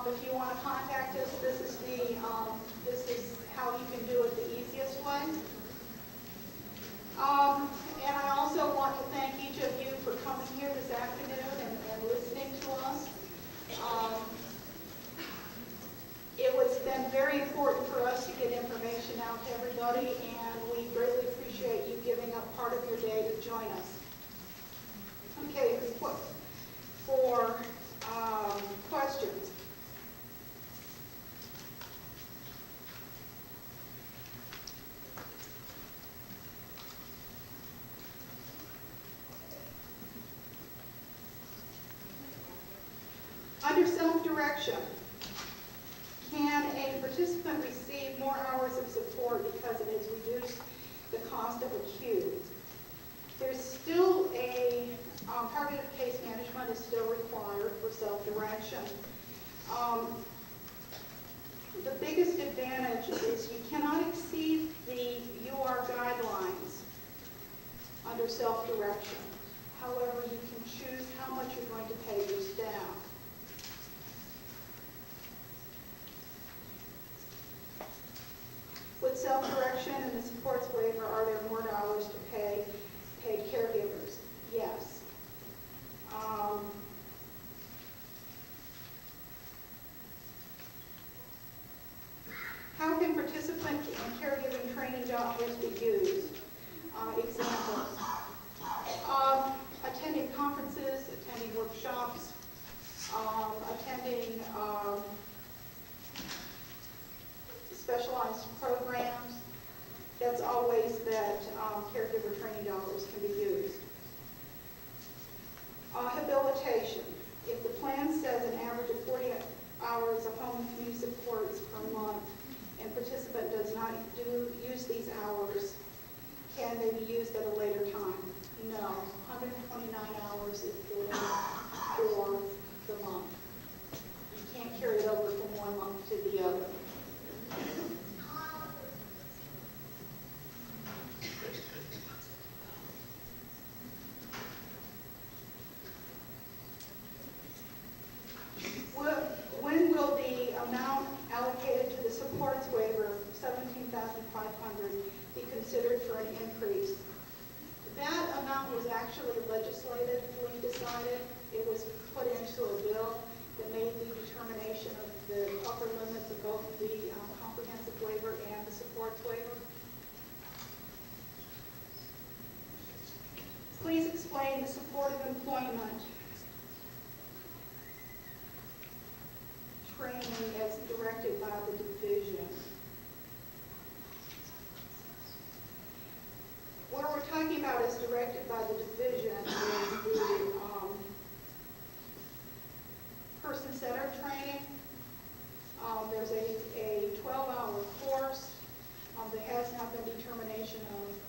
If you want to contact us, this is how you can do it the easiest way. And I also want to thank each of you for coming here this afternoon and listening to us. It's been very important for us to get information out to everybody, and we greatly appreciate you giving up part of your day to join us. Okay, for questions. Under self-direction, can a participant receive more hours of support because it has reduced the cost of a queue? There's still targeted case management is still required for self-direction. The biggest advantage is you cannot exceed the UR guidelines under self-direction. However, you can choose how much you're going to pay your staff. With self-direction and the supports waiver, are there more dollars to pay paid caregivers? Yes. How can participant and caregiving training dollars be used? Examples. Attending conferences, attending workshops, attending specialized programs. That's always that caregiver training dollars can be used. Habilitation. If the plan says an average of 40 hours of home and community supports per month and participant does not use these hours, can they be used at a later time? No. 129 hours is the limit for the month. You can't carry it over from one month to the other. When will the amount allocated to the supports waiver, $17,500, be considered for an increase? That amount was actually legislatively decided. It was put into a bill that made the determination of the upper limits of both the comprehensive waiver and the supports waiver. Please explain the supportive employment training as directed by the division. What we're talking about as directed by the division is the person-centered training. There's a 12-hour course. There has not been determination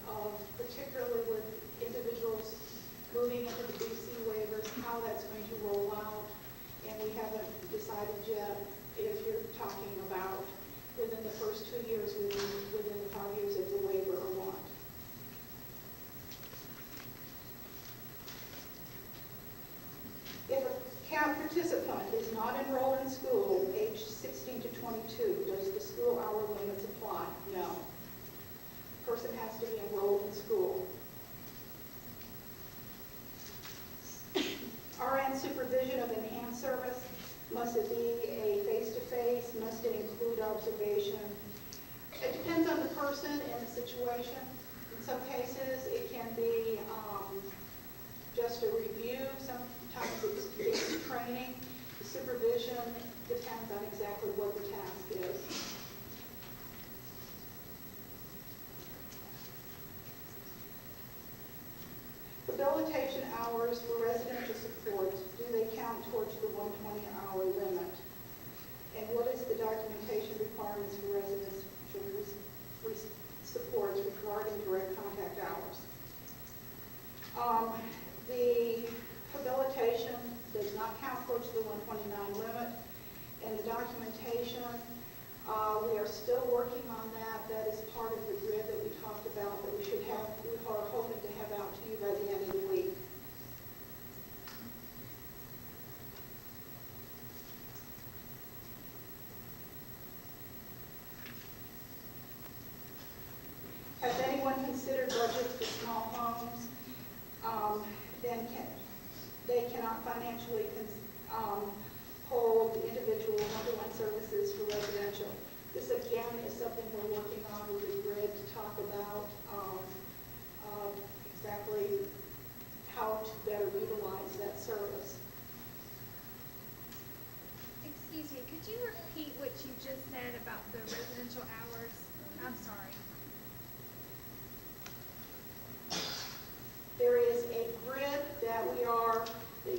of particularly with individuals moving into the BC waivers, how that's going to roll out. And we haven't decided yet if you're talking about within the first 2 years, within the 5 years of the waiver or what. If a CAP participant is not enrolled in school, aged 16 to 22, does the school hour limits apply? No. Person has to be enrolled in school. RN supervision of enhanced service, must it be a face-to-face? Must it include observation? It depends on the person and the situation. In some cases, it can be just a review. Sometimes it's training. The supervision depends on exactly what the task is. Rehabilitation hours for residential supports, do they count towards the 120-hour limit? And what is the documentation requirements for residential supports regarding direct contact hours? The rehabilitation does not count towards the 129 limit, and the documentation, we are still working on that. That is part of the grid that we talked about that we are hoping to have out to you by the end of the week. anyone consider budgets for small homes, then they cannot financially hold individual one-to-one services for residential. This again is something we're working on with the grid to talk about exactly how to better utilize that service. Excuse me, could you repeat what you just said about the residential hours? I'm sorry. There is a grid that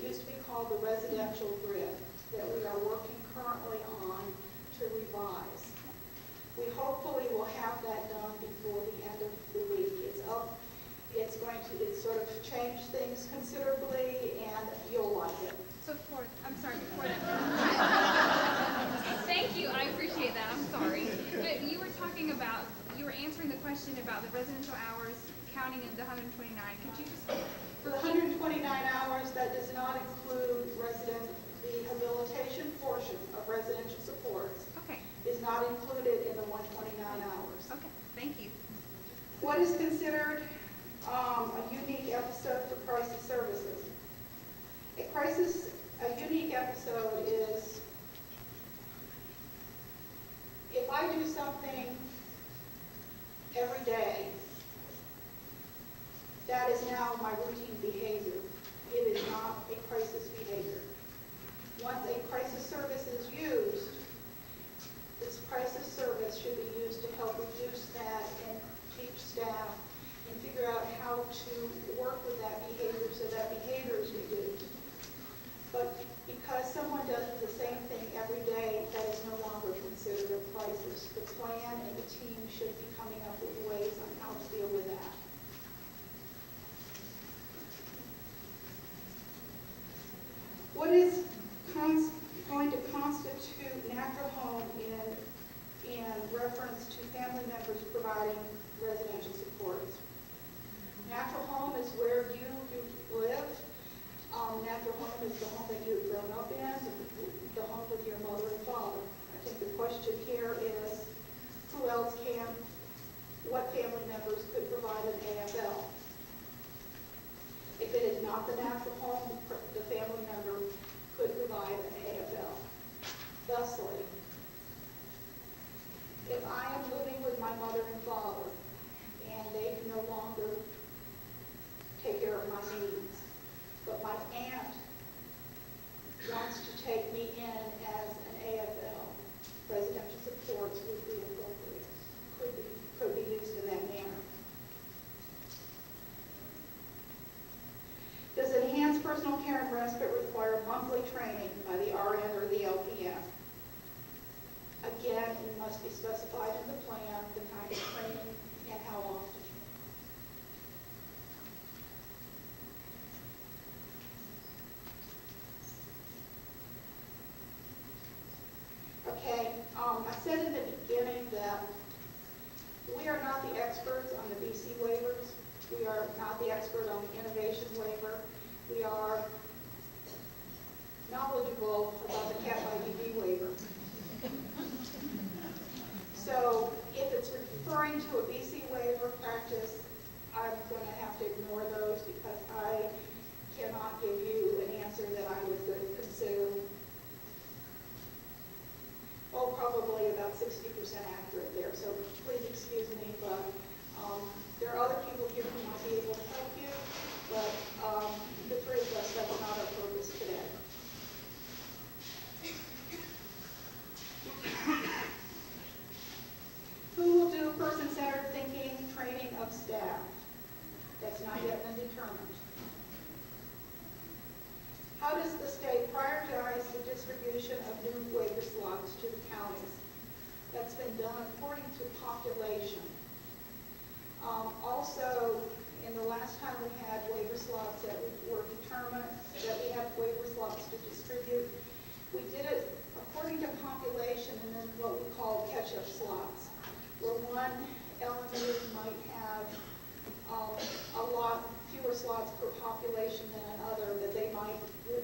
used to be called the residential grid, that we are working currently on to revise. We hopefully will have that done before the end of the week. It's up. It's sort of changed things considerably, and you'll like it. So before that. Thank you, I appreciate that, I'm sorry. But you were answering the question about the residential hours counting in the 129. Could you just... For the 129 hours, that does not include the habilitation portion of residential supports. Okay. Is not included in the 129 hours. Okay, thank you. What is considered a unique episode for crisis services? A unique episode is if I do something every day, that is now my routine behavior. It is not a crisis behavior. Once a crisis service is used, this crisis service should be used to help reduce that and teach staff and figure out how to work with that behavior so that behavior is reduced. But because someone does the same thing every day, that is no longer considered a crisis. The plan and the team should be coming up with ways on how to deal with that. What is going to constitute natural home in reference to family members providing residential supports? Natural home is where you live. Natural home is the home that you've grown up in, the home with your mother and father. I think the question here is, what family members could provide an AFL? If it is not the natural home, the family member could provide an AFL. Thusly, if I am living with my mother and father and they can no longer take care of my needs, but my aunt wants to take me in as an AFL, residential supports would be appropriate, could be used in that manner. Does enhanced personal care and respite require monthly training by the RN or the LPN? Again, it must be specified in the plan, the kind of training and how often. Okay, I said in the beginning that we are not the experts on the BC waivers. We are not the expert on the innovation waiver. We are knowledgeable about the CAP-IDD waiver. So if it's referring to a BC waiver practice, I'm going to have to ignore those because I cannot give you an answer that I would consider, probably about 60% accurate there. So please excuse me, but there are other people here who might be able to help you, but the three of us, that's not our purpose today. Who will do person-centered thinking training of staff? That's not yet been determined. How does the state prioritize the distribution of new waiver slots to the counties? That's been done according to population. Also, in the last time we had waiver slots that were determined, that we have waiver slots to distribute, we did it according to population and then what we call catch-up slots, where one element might have a lot fewer slots per population than another, but they might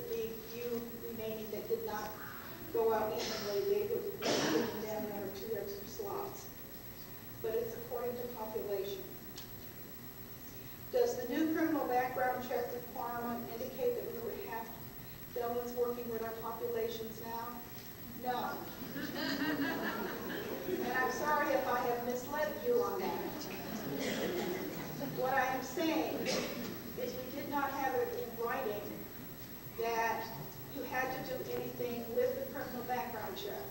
leave few remaining that did not go out evenly. They would be giving them 1 or 2 extra slots. But it's according to population. with our populations now? No. And I'm sorry if I have misled you on that. What I am saying is we did not have it in writing that you had to do anything with the criminal background check.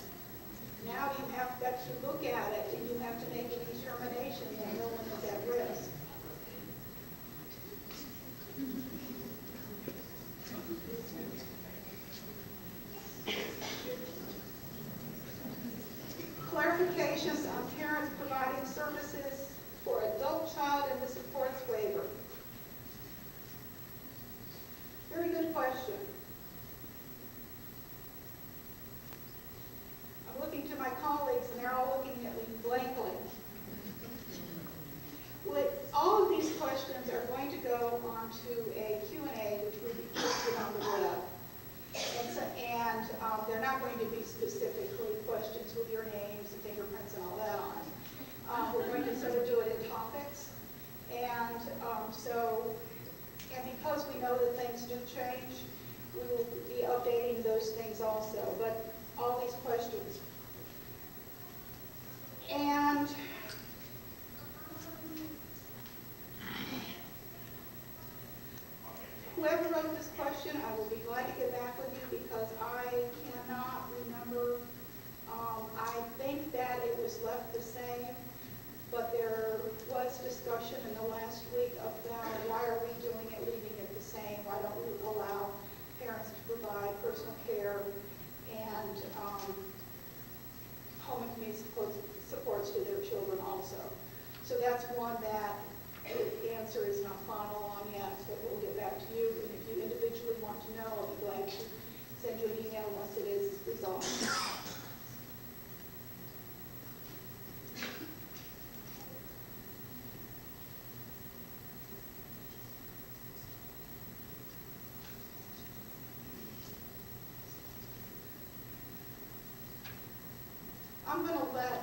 Now you have got to look at it and you have to make a determination that no one is at risk. Clarifications on parents providing services for adult child and the supports waiver. Very good question. I'm looking to my colleagues and they're all looking at me blankly. All of these questions are going to go onto a Q&A which will be posted on the web. They're not going to be specifically questions with your names and fingerprints and all that on it. We're going to sort of do it in topics. And because we know that things do change, we will be updating those things also. But all these questions. And whoever wrote this question, I will be glad to get back with you because I cannot remember. I think that it was left the same, but there was discussion in the last week about why are we doing it, leaving it the same? Why don't we allow parents to provide personal care and home and community supports to their children also? So that's one that the answer is not final on yet, but we'll get back to you. And if you individually want to know, I'll be glad to send you an email once it is resolved. I'm going to let